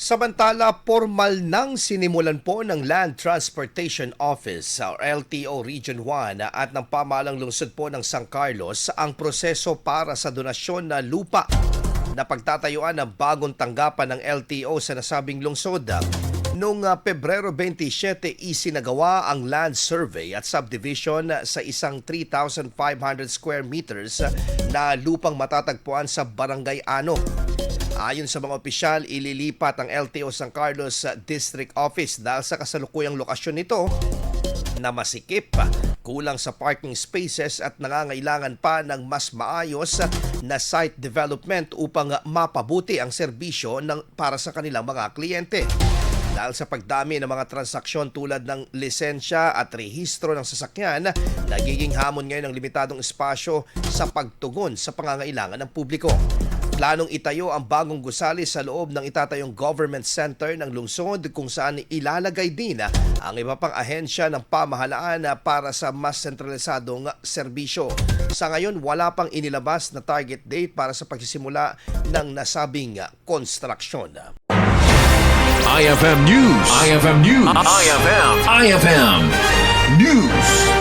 Samantala, formal nang sinimulan po ng Land Transportation Office o LTO Region 1 at ng pamahalang lungsod po ng San Carlos ang proseso para sa donasyon na lupa na pagtatayuan ng bagong tanggapan ng LTO sa nasabing lungsod. Noong Pebrero 27, isinagawa ang land survey at subdivision sa isang 3,500 square meters na lupang matatagpuan sa Barangay Ano. Ayon sa mga opisyal, ililipat ang LTO San Carlos District Office dahil sa kasalukuyang lokasyon nito na masikip, kulang sa parking spaces at nangangailangan pa ng mas maayos na site development upang mapabuti ang serbisyo para sa kanilang mga kliyente. Dahil sa pagdami ng mga transaksyon tulad ng lisensya at rehistro ng sasakyan, nagiging hamon ngayon ang limitadong espasyo sa pagtugon sa pangangailangan ng publiko. Planong itayo ang bagong gusali sa loob ng itatayong government center ng lungsod kung saan ilalagay din ang iba pang ahensya ng pamahalaan para sa mas sentralisadong serbisyo. Sa ngayon, wala pang inilabas na target date para sa pagsisimula ng nasabing konstruksyon. IFM News. IFM News. IFM News.